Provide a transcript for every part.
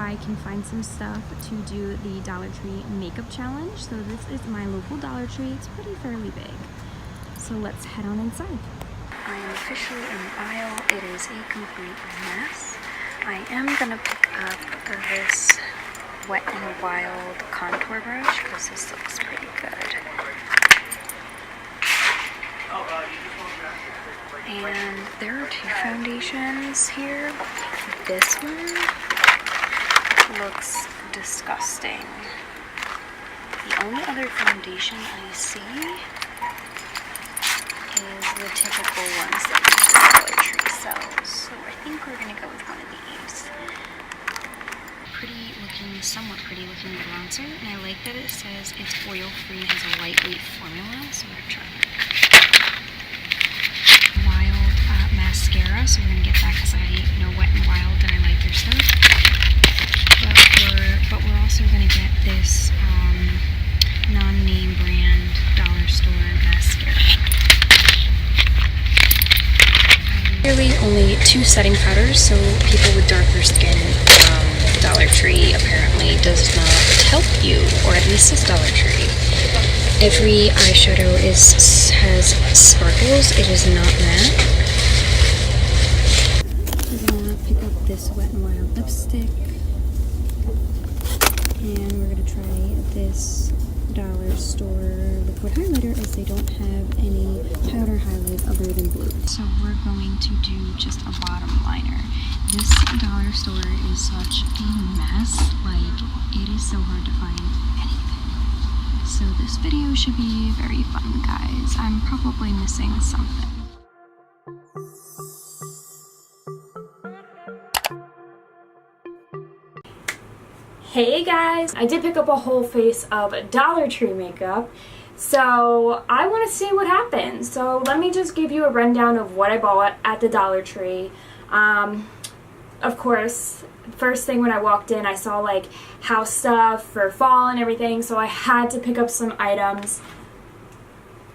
I can find some stuff to do the Dollar Tree makeup challenge. So this is my local Dollar Tree. It's fairly big. So let's head on inside. I am officially in the aisle. It is a complete mess. I am gonna pick up this Wet n Wild contour brush because this looks pretty good. And there are two foundations here. This one looks disgusting. The only other foundation I see is the typical ones that the Dollar Tree sells. So I think we're gonna go with one of these. Somewhat pretty looking bronzer, and I like that it says it's oil free and has a lightweight formula, so we're gonna try it. Wild mascara, so we're gonna get that because I know Wet n Wild and I like their stuff. But we're also gonna get this non-name brand dollar store mascara. Really only 2 setting powders, so people with darker skin, Dollar Tree apparently does not help you, or at least this Dollar Tree. Every eyeshadow has sparkles. It is not matte. We're gonna pick up this Wet n Wild lipstick, and we're gonna try this Dollar Store liquid highlighter, as they don't have any powder highlight other than blue. So we're going to do just a bottom liner. This Dollar Store is such a mess, like it is so hard to find anything. So this video should be very fun, guys. I'm probably missing something. Hey guys, I did pick up a whole face of Dollar Tree makeup, so I want to see what happens. So let me just give you a rundown of what I bought at the Dollar Tree. Of course, first thing when I walked in, I saw like house stuff for fall and everything, so I had to pick up some items.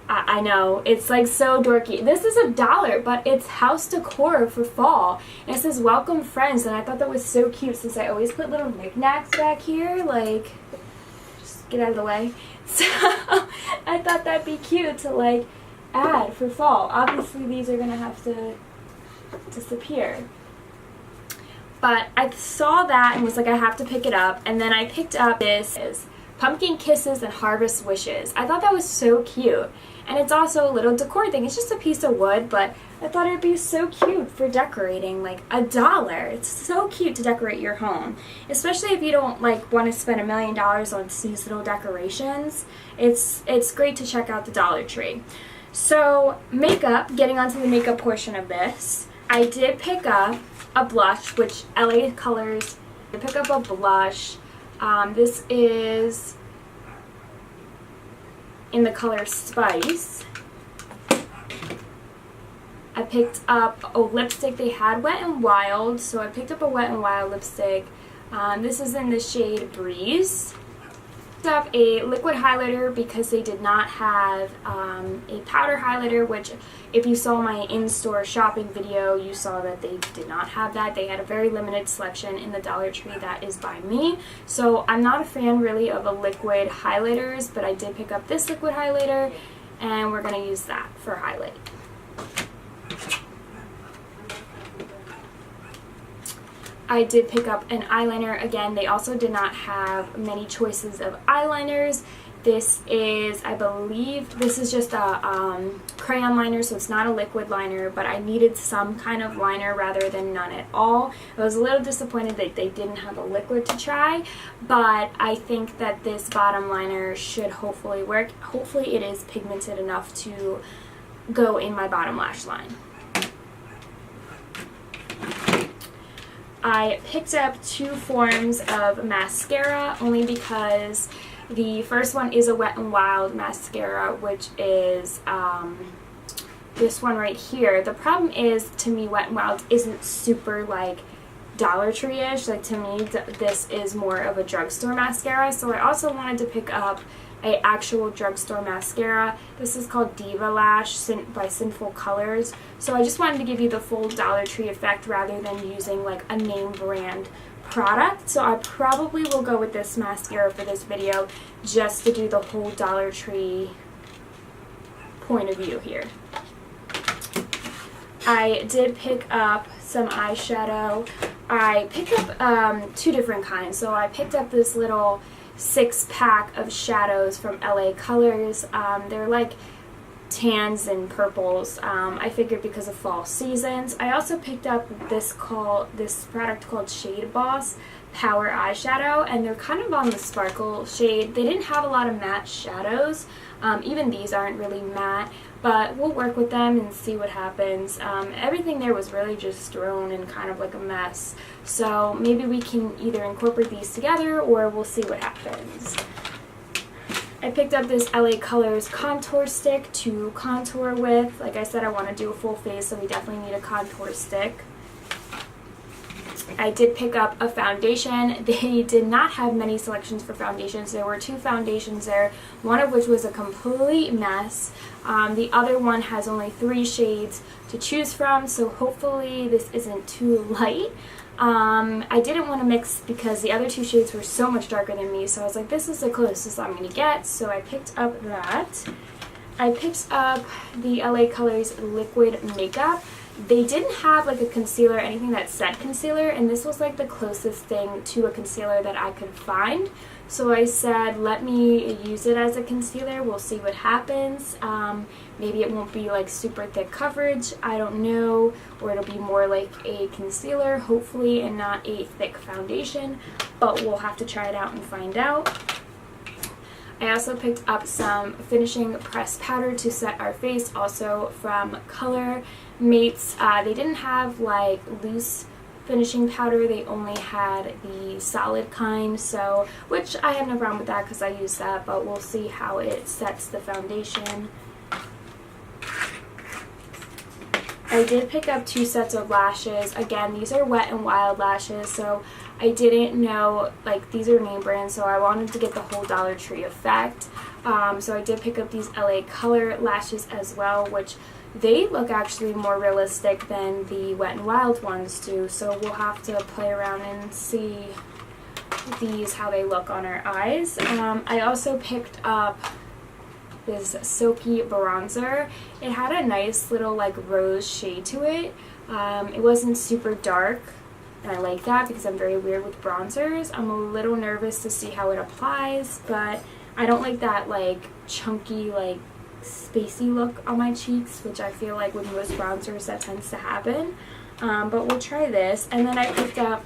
I know, it's like so dorky. This is $1, but it's house decor for fall. And it says welcome friends, and I thought that was so cute since I always put little knickknacks back here, like, just get out of the way. So I thought that'd be cute to like add for fall. Obviously these are gonna have to disappear. But I saw that and was like, I have to pick it up. And then I picked up this Pumpkin Kisses and Harvest Wishes. I thought that was so cute. And it's also a little decor thing. It's just a piece of wood, but I thought it'd be so cute for decorating, like $1. It's so cute to decorate your home, especially if you don't like want to spend $1 million on seasonal decorations. It's great to check out the Dollar Tree. So makeup, getting onto the makeup portion of this, I did pick up a blush, which LA Colors. I pick up a blush. This is in the color Spice. I picked up a lipstick. They had Wet n Wild, so I picked up a Wet n Wild lipstick. This is in the shade Breeze. Picked up a liquid highlighter because they did not have a powder highlighter, which if you saw my in-store shopping video, you saw that they did not have that. They had a very limited selection in the Dollar Tree that is by me. So I'm not a fan really of the liquid highlighters, but I did pick up this liquid highlighter, and we're going to use that for highlight. I did pick up an eyeliner. Again, they also did not have many choices of eyeliners. This is, I believe, this is just a crayon liner, so it's not a liquid liner, but I needed some kind of liner rather than none at all. I was a little disappointed that they didn't have a liquid to try, but I think that this bottom liner should hopefully work. Hopefully it is pigmented enough to go in my bottom lash line. I picked up 2 forms of mascara only because the first one is a Wet n Wild mascara, which is this one right here. The problem is, to me, Wet n Wild isn't super like Dollar Tree-ish. Like, to me, this is more of a drugstore mascara. So I also wanted to pick up a actual drugstore mascara. This is called Diva Lash by Sinful Colors. So I just wanted to give you the full Dollar Tree effect rather than using like a name brand product, so I probably will go with this mascara for this video just to do the whole Dollar Tree point of view here. I did pick up some eyeshadow. I picked up 2 different kinds. So I picked up this little 6-pack of shadows from LA Colors. They're like tans and purples. I figured because of fall seasons. I also picked up this product called Shade Boss Power Eyeshadow, and they're kind of on the sparkle shade. They didn't have a lot of matte shadows. Even these aren't really matte, but we'll work with them and see what happens. Everything there was really just thrown in kind of like a mess. So maybe we can either incorporate these together or we'll see what happens. I picked up this LA Colors contour stick to contour with. Like I said, I want to do a full face, so we definitely need a contour stick. I did pick up a foundation. They did not have many selections for foundations. There were 2 foundations there, one of which was a complete mess. The other one has only 3 shades to choose from, so hopefully this isn't too light. I didn't want to mix because the other 2 shades were so much darker than me, so I was like, this is the closest I'm going to get, so I picked up that. I picked up the LA Colors liquid makeup. They didn't have like a concealer or anything that said concealer, and this was like the closest thing to a concealer that I could find. So I said, let me use it as a concealer. We'll see what happens. Maybe it won't be like super thick coverage, I don't know, or it'll be more like a concealer, hopefully, and not a thick foundation, but we'll have to try it out and find out. I also picked up some finishing pressed powder to set our face, also from Color Mates. They didn't have like loose finishing powder, they only had the solid kind, so which I have no problem with that because I use that, but we'll see how it sets the foundation. I did pick up 2 sets of lashes. Again, these are Wet n Wild lashes, so I didn't know, like, these are name brands, so I wanted to get the whole Dollar Tree effect. So I did pick up these LA Color lashes as well, which they look actually more realistic than the Wet n Wild ones do, so we'll have to play around and see these, how they look on our eyes. I also picked up this silky bronzer. It had a nice little like rose shade to it. It wasn't super dark, and I like that because I'm very weird with bronzers. I'm a little nervous to see how it applies, but I don't like that like chunky like spacey look on my cheeks, which I feel like with most bronzers that tends to happen. But we'll try this. And then I picked up,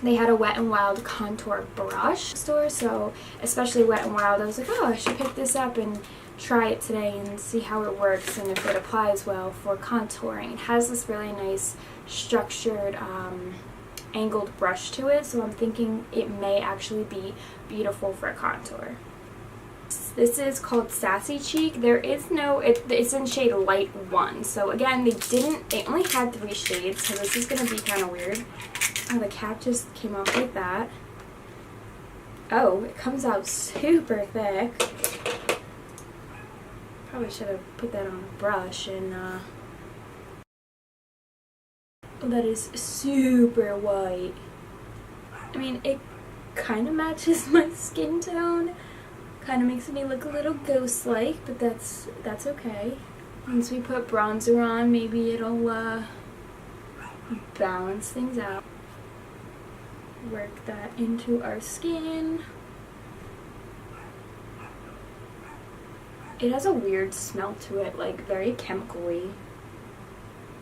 they had a Wet n Wild contour brush store, so especially Wet n Wild, I was like, oh, I should pick this up and try it today and see how it works and if it applies well for contouring. It has this really nice structured angled brush to it, so I'm thinking it may actually be beautiful for contour. This is called Sassy Cheek. There is no, it's in shade light 1. So again, they only had 3 shades, so this is going to be kind of weird. Oh, the cap just came off like that. Oh, it comes out super thick. Probably should have put that on a brush and, oh, that is super white. I mean, it kind of matches my skin tone. Kind of makes me look a little ghost-like, but that's okay. Once we put bronzer on, maybe it'll balance things out. Work that into our skin. It has a weird smell to it, like very chemical-y.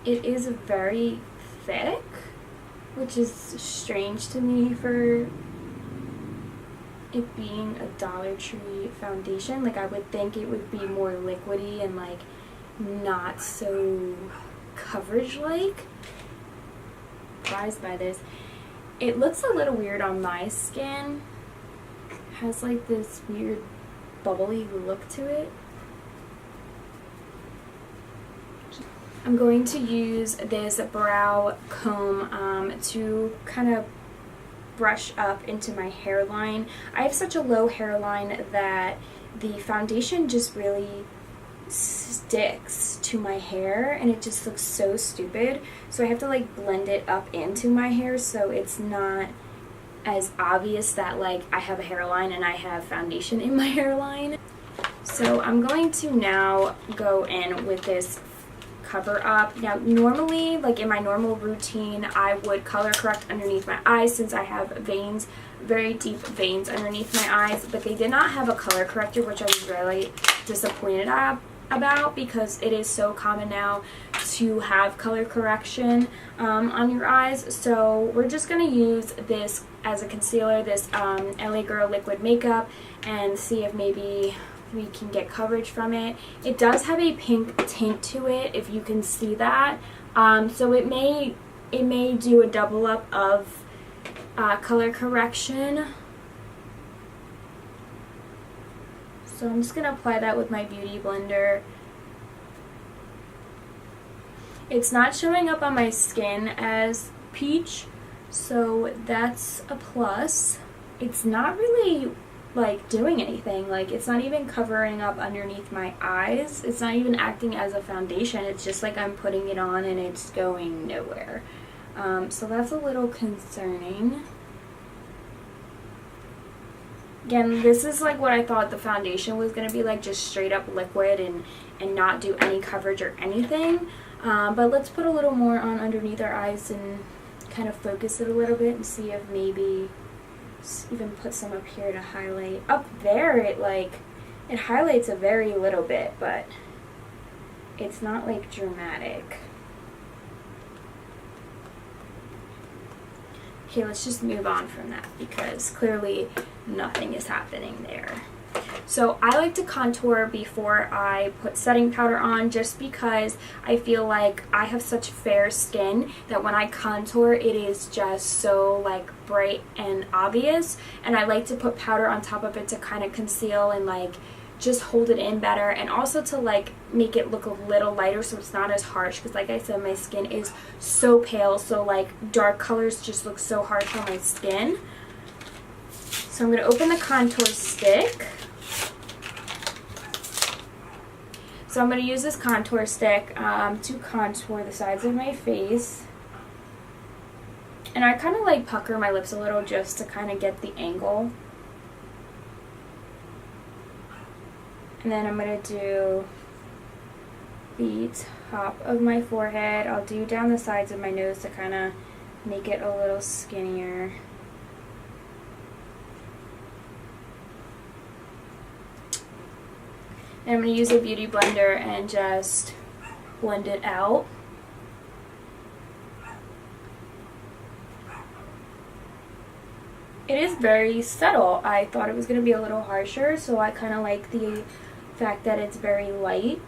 It is very thick, which is strange to me for it being a Dollar Tree foundation. Like, I would think it would be more liquidy and like not so coverage-like. Surprised by this. It looks a little weird on my skin. It has like this weird bubbly look to it. I'm going to use this brow comb to kind of brush up into my hairline. I have such a low hairline that the foundation just really sticks to my hair and it just looks so stupid. So I have to like blend it up into my hair so it's not as obvious that like I have a hairline and I have foundation in my hairline. So I'm going to now go in with this cover up. Now normally, like in my normal routine, I would color correct underneath my eyes since I have veins, very deep veins underneath my eyes, but they did not have a color corrector, which I was really disappointed about because it is so common now to have color correction on your eyes. So we're just going to use this as a concealer, this LA Girl liquid makeup, and see if maybe we can get coverage from it. It does have a pink tint to it, if you can see that. So it may do a double up of color correction. So I'm just going to apply that with my beauty blender. It's not showing up on my skin as peach, so that's a plus. It's not really like doing anything. Like it's not even covering up underneath my eyes. It's not even acting as a foundation. It's just like I'm putting it on and it's going nowhere. So that's a little concerning. Again, this is like what I thought the foundation was going to be like, just straight up liquid and not do any coverage or anything. But let's put a little more on underneath our eyes and kind of focus it a little bit and see if maybe even put some up here to highlight. Up there it highlights a very little bit, but it's not like dramatic. Okay, let's just move on from that because clearly nothing is happening there. So I like to contour before I put setting powder on, just because I feel like I have such fair skin that when I contour it is just so like bright and obvious, and I like to put powder on top of it to kind of conceal and like just hold it in better, and also to like make it look a little lighter so it's not as harsh, because like I said, my skin is so pale, so like dark colors just look so harsh on my skin. So I'm going to open the contour stick. So I'm going to use this contour stick to contour the sides of my face. And I kind of like pucker my lips a little just to kind of get the angle. And then I'm going to do the top of my forehead. I'll do down the sides of my nose to kind of make it a little skinnier. And I'm going to use a beauty blender and just blend it out. It is very subtle. I thought it was going to be a little harsher, so I kind of like the fact that it's very light.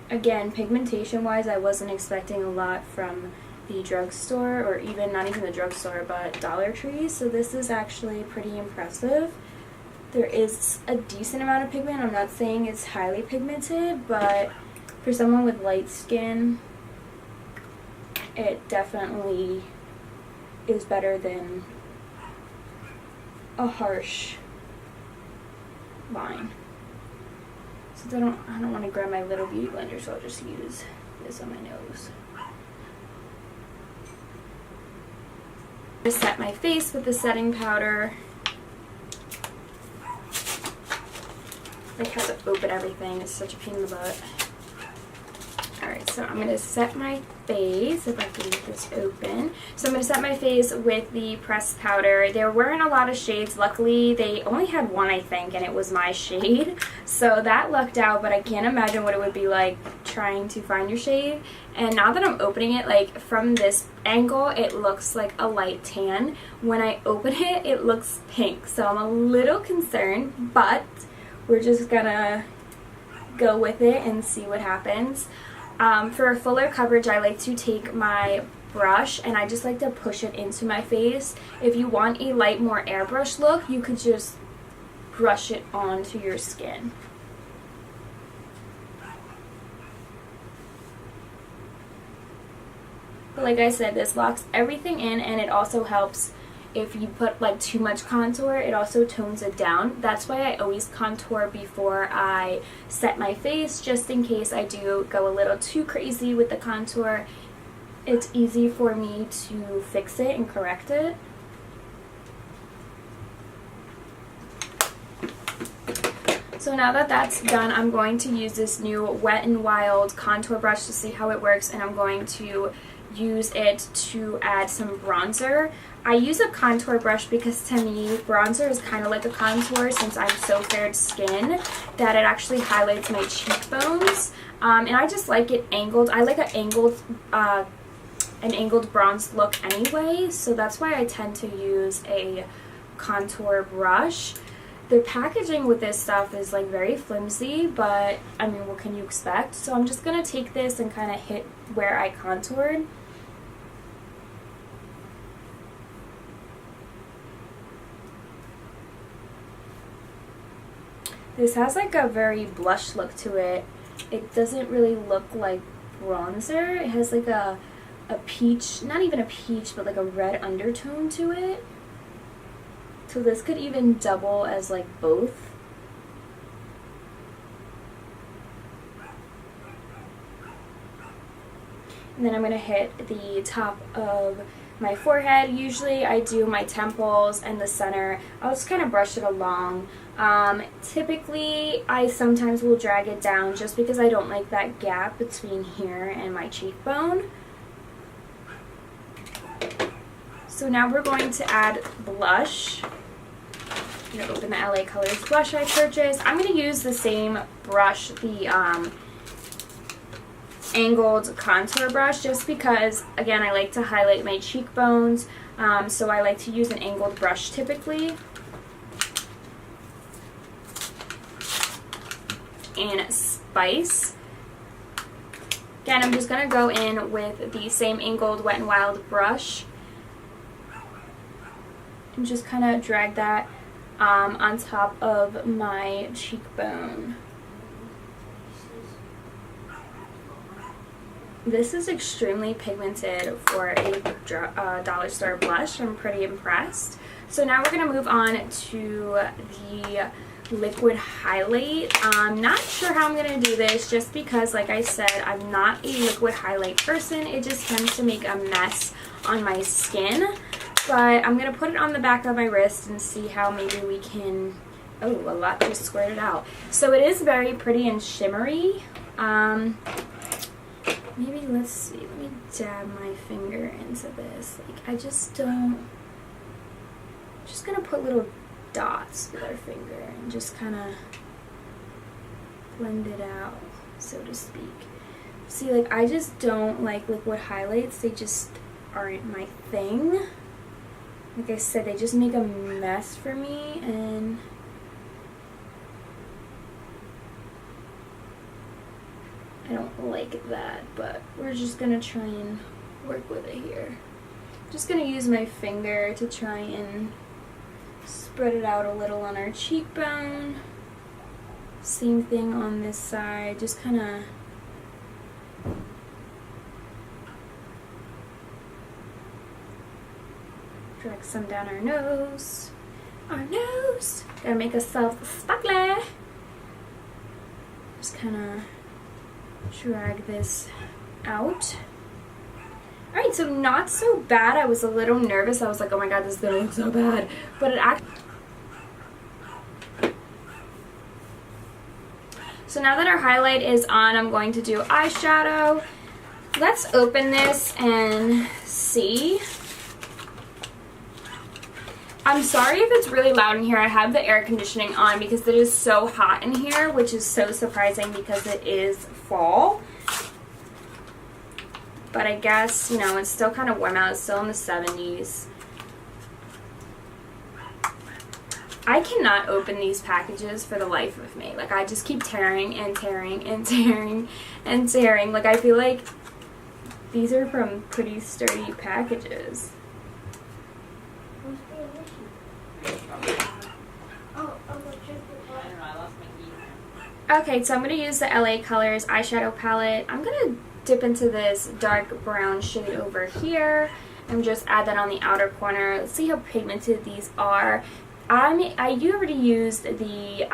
Again, pigmentation wise, I wasn't expecting a lot from the drugstore, or even not even the drugstore, but Dollar Tree. So this is actually pretty impressive. There is a decent amount of pigment. I'm not saying it's highly pigmented, but for someone with light skin, it definitely is better than a harsh line. Since I don't want to grab my little beauty blender, so I'll just use this on my nose. Just set my face with the setting powder. I have to open everything. It's such a pain in the butt. Alright, so I'm going to set my face, if I can get this open. So I'm going to set my face with the pressed powder. There weren't a lot of shades. Luckily, they only had one, I think, and it was my shade. So that lucked out, but I can't imagine what it would be like trying to find your shade. And now that I'm opening it, like from this angle, it looks like a light tan. When I open it, it looks pink. So I'm a little concerned, but we're just gonna go with it and see what happens. For a fuller coverage, I like to take my brush and I just like to push it into my face. If you want a light, more airbrush look, you could just brush it onto your skin. But like I said, this locks everything in, and it also helps if you put like too much contour, it also tones it down. That's why I always contour before I set my face, just in case I do go a little too crazy with the contour. It's easy for me to fix it and correct it. So now that that's done, I'm going to use this new Wet n Wild contour brush to see how it works, and I'm going to use it to add some bronzer. I use a contour brush because to me bronzer is kind of like a contour, since I'm so fair skin that it actually highlights my cheekbones, and I just like it angled. I like an angled bronze look anyway, so that's why I tend to use a contour brush. The packaging with this stuff is like very flimsy, but I mean, what can you expect? So I'm just gonna take this and kind of hit where I contoured. This has like a very blush look to it. It doesn't really look like bronzer. It has like a peach, not even a peach, but like a red undertone to it. So this could even double as like both. And then I'm going to hit the top of my forehead. Usually I do my temples and the center. I'll just kind of brush it along. Typically I sometimes will drag it down just because I don't like that gap between here and my cheekbone. So now we're going to add blush. I'm going to open the LA Colors blush I purchased. I'm going to use the same brush, the angled contour brush, just because, again, I like to highlight my cheekbones, so I like to use an angled brush typically. And Spice. Again, I'm just going to go in with the same angled Wet n Wild brush and just kind of drag that on top of my cheekbone. This is extremely pigmented for a dollar store blush. I'm pretty impressed. So now we're going to move on to the liquid highlight. I'm not sure how I'm going to do this, just because, like I said, I'm not a liquid highlight person. It just tends to make a mess on my skin. But I'm going to put it on the back of my wrist and see how maybe we can... Oh, a lot just squirted out. So it is very pretty and shimmery. Maybe, let's see, let me dab my finger into this. Like, I just don't... Just going to put little dots with our finger and just kind of blend it out, so to speak. See, like, I just don't like liquid highlights. They just aren't my thing. Like I said, they just make a mess for me, and I don't like that, but we're just gonna try and work with it here. Just gonna use my finger to try and spread it out a little on our cheekbone. Same thing on this side, just kind of drag some down our nose. Our nose! Gotta make ourselves sparkly. Just kind of drag this out. Alright, so not so bad. I was a little nervous. I was like, oh my god, this is gonna look so bad. But it actually... So now that our highlight is on, I'm going to do eyeshadow. Let's open this and see. I'm sorry if it's really loud in here. I have the air conditioning on because it is so hot in here, which is so surprising because it is fall. But I guess, you know, it's still kind of warm out. It's still in the 70s. I cannot open these packages for the life of me. Like, I just keep tearing and tearing and tearing and tearing. Like, I feel like these are from pretty sturdy packages. Okay, so I'm going to use the LA Colors eyeshadow palette. I'm going to dip into this dark brown shade over here, and just add that on the outer corner. Let's see how pigmented these are. I already used the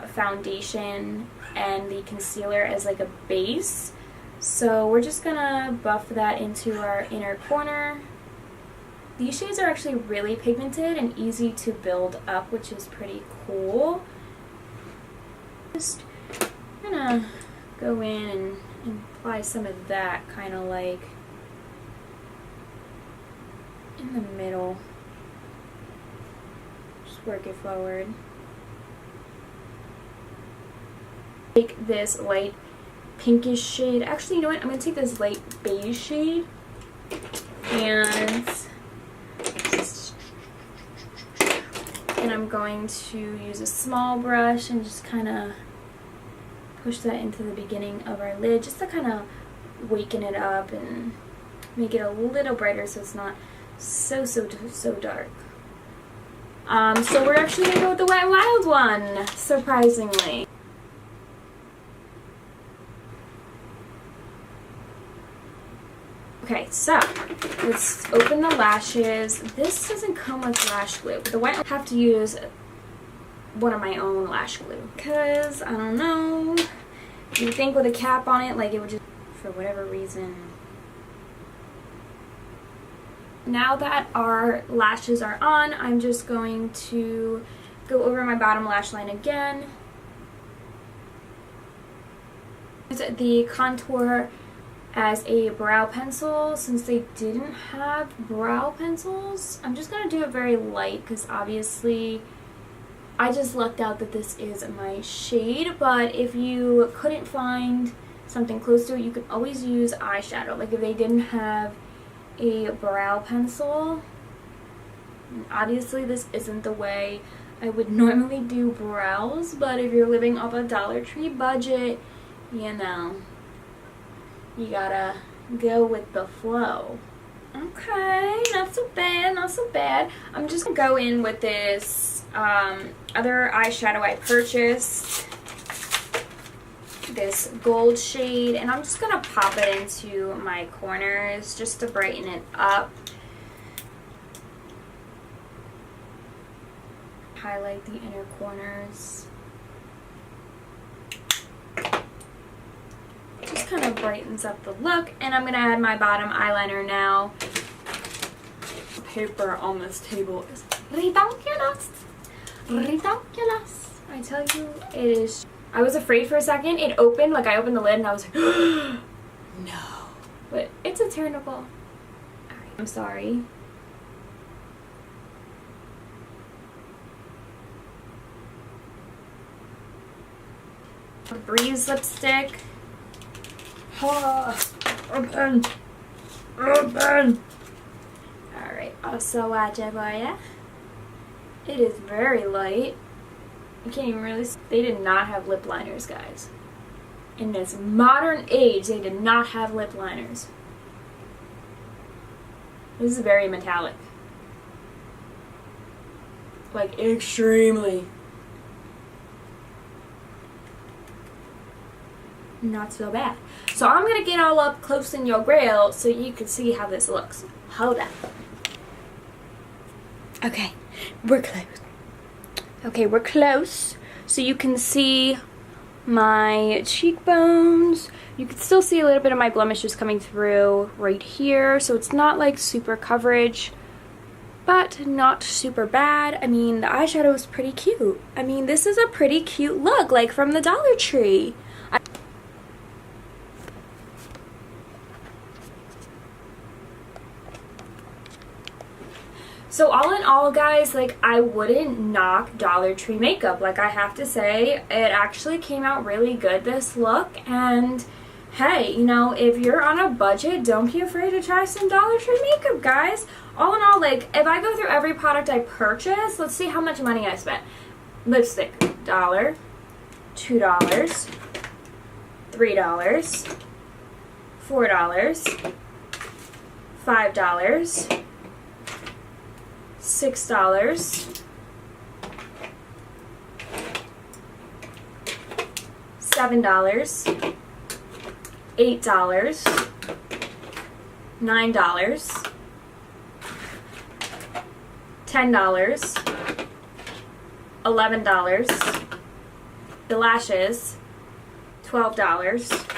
foundation and the concealer as like a base, so we're just gonna buff that into our inner corner. These shades are actually really pigmented and easy to build up, which is pretty cool. Just gonna go in and apply some of that kind of like in the middle. Just work it forward. Take this light pinkish shade. Actually, you know what? I'm going to take this light beige shade and I'm going to use a small brush and just kind of push that into the beginning of our lid just to kind of waken it up and make it a little brighter so it's not so dark. So we're actually going to go with the Wet n Wild one, surprisingly. Okay, so let's open the lashes. This doesn't come with lash glue. With the Wet, I have to use one of my own lash glue because I don't know. You think with a cap on it, like it would just, for whatever reason. Now that our lashes are on, I'm just going to go over my bottom lash line again. Use the contour as a brow pencil. Since they didn't have brow pencils, I'm just going to do it very light because obviously I just lucked out that this is my shade, but if you couldn't find something close to it, you could always use eyeshadow. Like if they didn't have a brow pencil, obviously this isn't the way I would normally do brows, but if you're living off a Dollar Tree budget, you know, you gotta go with the flow. Okay, not so bad, not so bad. I'm just gonna go in with this other eyeshadow I purchased, this gold shade, and I'm just gonna pop it into my corners just to brighten it up. Highlight the inner corners. Just kind of brightens up the look, and I'm gonna add my bottom eyeliner now. The paper on this table is ridiculous. Ridiculous. I tell you, it is. I was afraid for a second. It opened, like I opened the lid and I was like, no. But it's a turnable. Alright, I'm sorry. Breeze lipstick. Open. Alright, also watch it for ya. It is very light. You can't even really see. They did not have lip liners, guys. In this modern age, they did not have lip liners. This is very metallic. Like, extremely. Not so bad. So I'm going to get all up close in your grill so you can see how this looks. Hold up. Okay, we're close. Okay, we're close. So you can see my cheekbones. You can still see a little bit of my blemishes coming through right here. So it's not like super coverage, but not super bad. I mean, the eyeshadow is pretty cute. I mean, this is a pretty cute look, like from the Dollar Tree. So all in all, guys, like, I wouldn't knock Dollar Tree makeup. Like, I have to say, it actually came out really good, this look. And hey, you know, if you're on a budget, don't be afraid to try some Dollar Tree makeup, guys. All in all, like, if I go through every product I purchase, let's see how much money I spent. Lipstick, $1, $2, $3, $4, $5, $6, $7, $8, $9, $10, $11. The lashes, $12.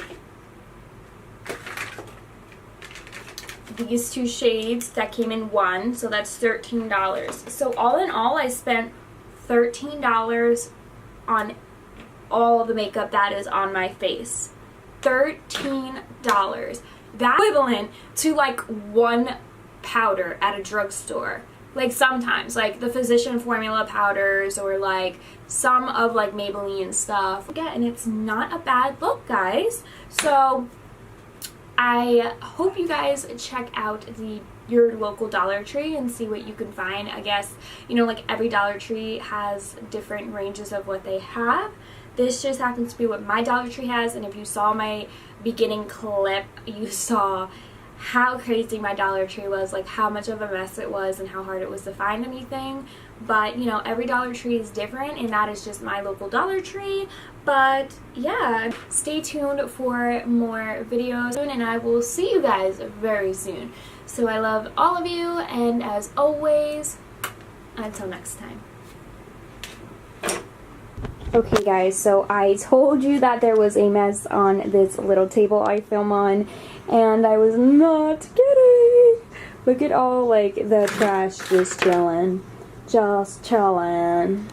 These two shades that came in one, so that's $13. So all in all, I spent $13 on all the makeup that is on my face. $13. That's equivalent to like one powder at a drugstore. Like sometimes, like the Physician Formula powders or like some of like Maybelline stuff. Yeah, and it's not a bad look, guys. So I hope you guys check out your local Dollar Tree and see what you can find. I guess, you know, like every Dollar Tree has different ranges of what they have. This just happens to be what my Dollar Tree has, and if you saw my beginning clip, you saw how crazy my Dollar Tree was, like how much of a mess it was and how hard it was to find anything. But you know, every Dollar Tree is different, and that is just my local Dollar Tree. But yeah, stay tuned for more videos, and I will see you guys very soon. So I love all of you, and as always, until next time. Okay guys, so I told you that there was a mess on this little table I film on, and I was not kidding. Look at all like the trash just chilling. Just chilling.